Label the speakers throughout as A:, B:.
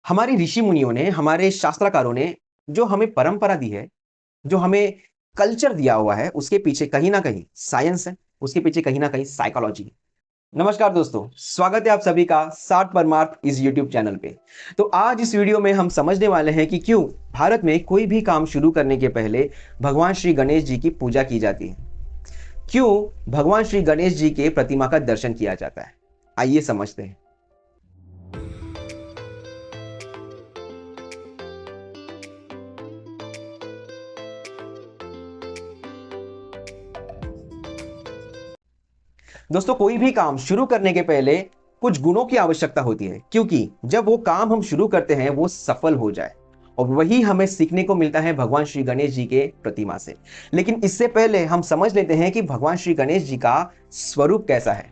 A: हमारे ऋषि मुनियों ने, हमारे शास्त्रकारों ने जो हमें परंपरा दी है, जो हमें कल्चर दिया हुआ है, उसके पीछे कहीं ना कहीं साइंस है, उसके पीछे कहीं ना कहीं साइकोलॉजी है। नमस्कार दोस्तों, स्वागत है आप सभी का साठ परमार्थ इस यूट्यूब चैनल पे। तो आज इस वीडियो में हम समझने वाले हैं कि क्यों भारत में कोई भी काम शुरू करने के पहले भगवान श्री गणेश जी की पूजा की जाती है, क्यों भगवान श्री गणेश जी के प्रतिमा का दर्शन किया जाता है। आइए समझते हैं। दोस्तों, कोई भी काम शुरू करने के पहले कुछ गुणों की आवश्यकता होती है, क्योंकि जब वो काम हम शुरू करते हैं वो सफल हो जाए। और वही हमें सीखने को मिलता है भगवान श्री गणेश जी के प्रतिमा से। लेकिन इससे पहले हम समझ लेते हैं कि भगवान श्री गणेश जी का स्वरूप कैसा है।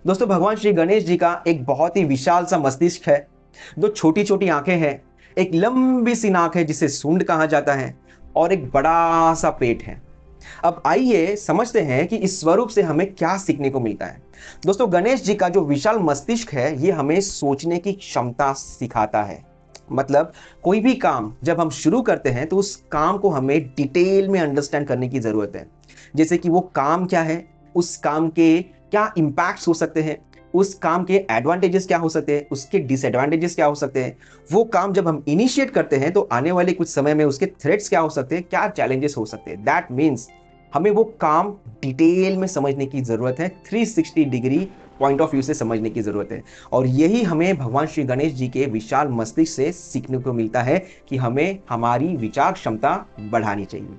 A: दोस्तों, भगवान श्री गणेश जी का एक बहुत ही विशाल सा मस्तिष्क है, दो छोटी छोटी आंखें हैं, एक लंबी सी नाक है जिसे सूंड कहा जाता है, और एक बड़ा सा पेट है। अब आइए समझते हैं कि इस स्वरूप से हमें क्या सीखने को मिलता है। दोस्तों, गणेश जी का जो विशाल मस्तिष्क है, ये हमें सोचने की क्षमता सिखाता है। मतलब कोई भी काम जब हम शुरू करते हैं तो उस काम को हमें डिटेल में अंडरस्टैंड करने की जरूरत है। जैसे कि वो काम क्या है, उस काम के क्या इंपैक्ट्स हो सकते हैं, उस काम के एडवांटेजेस क्या हो सकते हैं, उसके डिसएडवांटेजेस क्या हो सकते हैं। वो काम जब हम इनिशिएट करते हैं तो आने वाले कुछ समय में उसके थ्रेट्स क्या हो सकते हैं, क्या चैलेंजेस हो सकते हैं। दैट मीन्स हमें वो काम डिटेल में समझने की जरूरत है, 360 डिग्री पॉइंट ऑफ व्यू से समझने की जरूरत है। और यही हमें भगवान श्री गणेश जी के विशाल मस्तिष्क से सीखने को मिलता है कि हमें हमारी विचार क्षमता बढ़ानी चाहिए।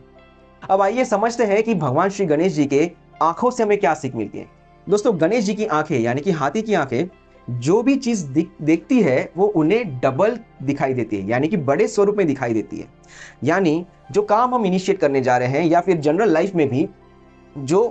A: अब आइए समझते हैं कि भगवान श्री गणेश जी के आंखों से हमें क्या सीख मिलती है। दोस्तों, गणेश जी की आंखें यानी कि हाथी की आंखें जो भी चीज देखती है वो उन्हें डबल दिखाई देती है, यानी कि बड़े स्वरूप में दिखाई देती है। यानी जो काम हम इनिशिएट करने जा रहे हैं या फिर जनरल लाइफ में भी जो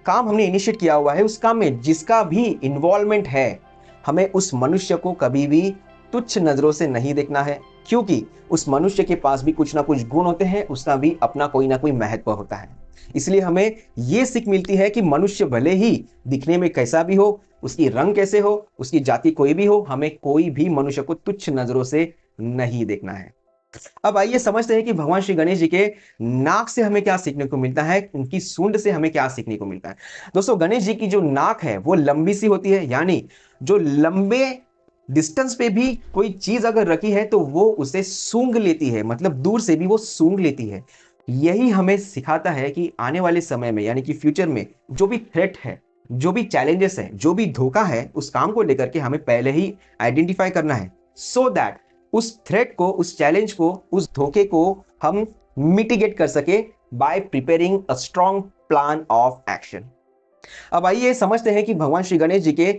A: काम हमने इनिशिएट किया हुआ है, उस काम में जिसका भी इन्वॉल्वमेंट है, हमें उस मनुष्य को कभी भी तुच्छ नजरों से नहीं देखना है, क्योंकि उस मनुष्य के पास भी कुछ ना कुछ गुण होते हैं, उसका भी अपना कोई ना कोई महत्व होता है। इसलिए हमें यह सीख मिलती है कि मनुष्य भले ही दिखने में कैसा भी हो, उसकी रंग कैसे हो, उसकी जाति कोई भी हो, हमें कोई भी मनुष्य को तुच्छ नजरों से नहीं देखना है। अब आइए समझते हैं कि भगवान श्री गणेश जी के नाक से हमें क्या सीखने को मिलता है, उनकी सूंड से हमें क्या सीखने को मिलता है। दोस्तों, गणेश जी की जो नाक है वो लंबी सी होती है, यानी जो लंबे डिस्टेंस पे भी कोई चीज अगर रखी है तो वो उसे सूंघ लेती है, मतलब दूर से भी वो सूंघ लेती है। यही हमें सिखाता है कि आने वाले समय में यानी कि फ्यूचर में जो भी थ्रेट है, जो भी चैलेंजेस है, जो भी धोखा है, उस काम को लेकर के हमें पहले ही आइडेंटिफाई करना है, सो दैट उस थ्रेट को, उस चैलेंज को, उस धोखे को हम मिटिगेट कर सके bye preparing a strong plan of action. अब आइए समझते हैं कि भगवान श्री गणेश जी के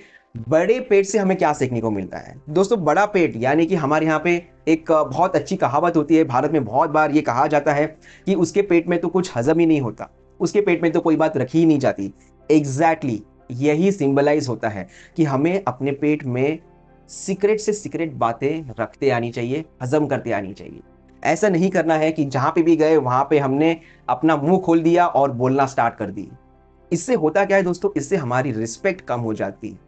A: बड़े पेट से हमें क्या सीखने को मिलता है। दोस्तों, बड़ा पेट यानी कि हमारे यहाँ पे एक बहुत अच्छी कहावत होती है, भारत में बहुत बार ये कहा जाता है कि उसके पेट में तो कुछ हजम ही नहीं होता, उसके पेट में तो कोई बात रखी ही नहीं जाती। एग्जैक्टली यही सिंबलाइज होता है कि हमें अपने पेट में सीक्रेट से सीक्रेट बातें रखते आनी चाहिए, हजम करते आनी चाहिए। ऐसा नहीं करना है कि जहां पे भी गए वहां पे हमने अपना मुंह खोल दिया और बोलना स्टार्ट कर दी। इससे होता क्या है दोस्तों, इससे हमारी रिस्पेक्ट कम हो जाती है।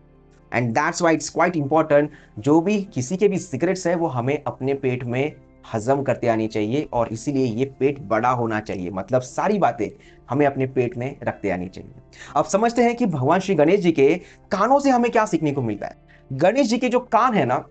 A: And that's why it's quite important, जो भी किसी के भी सीक्रेट्स है वो हमें अपने पेट में हजम करते आनी चाहिए, और इसीलिए ये पेट बड़ा होना चाहिए, मतलब सारी बातें हमें अपने पेट में रखते आनी चाहिए। अब समझते हैं कि भगवान श्री गणेश जी के कानों से हमें क्या सीखने को मिलता है। गणेश जी के जो कान है ना,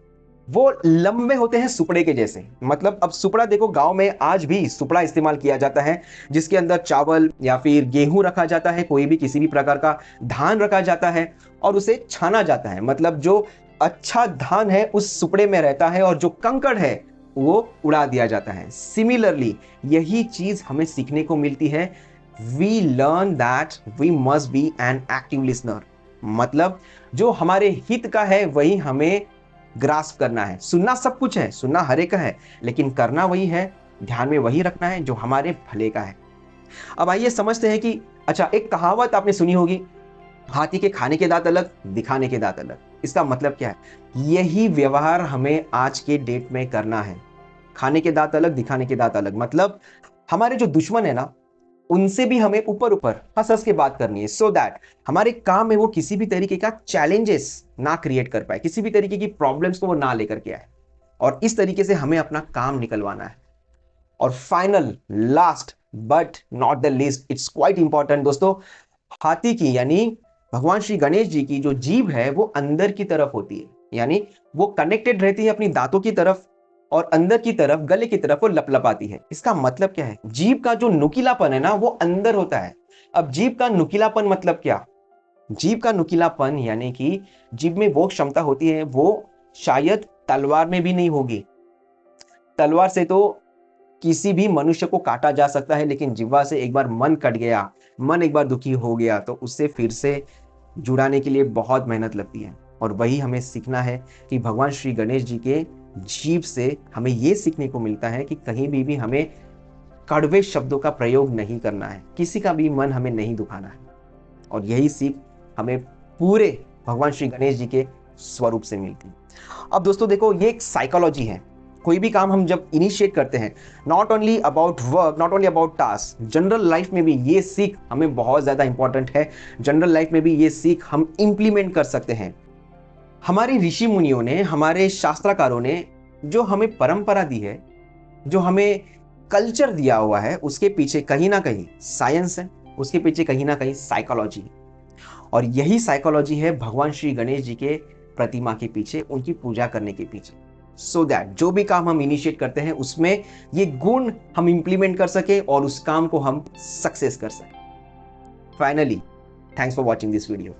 A: वो लंबे होते हैं सुपड़े के जैसे। मतलब अब सुपड़ा देखो, गांव में आज भी सुपड़ा इस्तेमाल किया जाता है, जिसके अंदर चावल या फिर गेहूं रखा जाता है, कोई भी किसी भी प्रकार का धान रखा जाता है और उसे छाना जाता है। मतलब जो अच्छा धान है उस सुपड़े में रहता है और जो कंकड़ है वो उड़ा दिया जाता है। सिमिलरली यही चीज हमें सीखने को मिलती है। We learn that we must be an active listener. मतलब जो हमारे हित का है वही हमें ग्रास्प करना है। सुनना सब कुछ है, सुनना हर एक का है, लेकिन करना वही है, ध्यान में वही रखना है जो हमारे भले का है। अब आइए समझते हैं कि अच्छा, एक कहावत आपने सुनी होगी, हाथी के खाने के दांत अलग, दिखाने के दांत अलग। इसका मतलब क्या है? यही व्यवहार हमें आज के डेट में करना है। खाने के दांत अलग, दिखाने के दांत अलग। मतलब हमारे जो दुश्मन है ना, उनसे भी हमें ऊपर ऊपर हंस हंस के बात करनी है, सो दैट हमारे काम में वो किसी भी तरीके का चैलेंजेस ना क्रिएट कर पाए, किसी भी तरीके की प्रॉब्लम्स को वो ना लेकर के आए। और इस तरीके से हमें अपना काम निकलवाना है। और final, last but not the least, it's quite important दोस्तों, हाथी की यानी भगवान श्री गणेश जी की जो जीभ है वो अंदर की तरफ होती है, यानी वो कनेक्टेड रहती है अपनी दांतों की तरफ, और अंदर की तरफ गले की तरफ वो लपलपाती है। इसका मतलब क्या है? जीभ का जो नुकीलापन है ना वो अंदर होता है। अब जीभ का नुकीलापन मतलब क्या? जीभ का नुकीलापन यानी कि जीभ में वो क्षमता होती है वो शायद तलवार में भी नहीं होगी। तलवार से तो किसी भी मनुष्य को काटा जा सकता है, लेकिन जिह्वा से एक बार मन कट गया, मन एक बार दुखी हो गया तो उससे फिर से जुड़ाने के लिए बहुत मेहनत लगती है। और वही हमें सीखना है कि भगवान श्री गणेश जी के जीभ से हमें ये सीखने को मिलता है कि कहीं भी हमें कड़वे शब्दों का प्रयोग नहीं करना है, किसी का भी मन हमें नहीं दुखाना है। और यही सीख हमें पूरे भगवान श्री गणेश जी के स्वरूप से मिलती है। अब दोस्तों देखो, ये एक साइकोलॉजी है। कोई भी काम हम जब इनिशिएट करते हैं, not only about work, not only about task, general life में भी ये सीख हमें बहुत ज्यादा इंपॉर्टेंट है। जनरल लाइफ में भी ये सीख हम इंप्लीमेंट कर सकते हैं। हमारे ऋषि मुनियों ने, हमारे शास्त्रकारों ने जो हमें परंपरा दी है, जो हमें कल्चर दिया हुआ है, उसके पीछे कहीं ना कहीं साइंस है, उसके पीछे कहीं ना कहीं साइकोलॉजी है। और यही साइकोलॉजी है भगवान श्री गणेश जी के प्रतिमा के पीछे, उनकी पूजा करने के पीछे, सो दैट जो भी काम हम इनिशिएट करते हैं उसमें ये गुण हम इंप्लीमेंट कर सके और उस काम को हम सक्सेस कर सके। Finally, thanks for watching this video.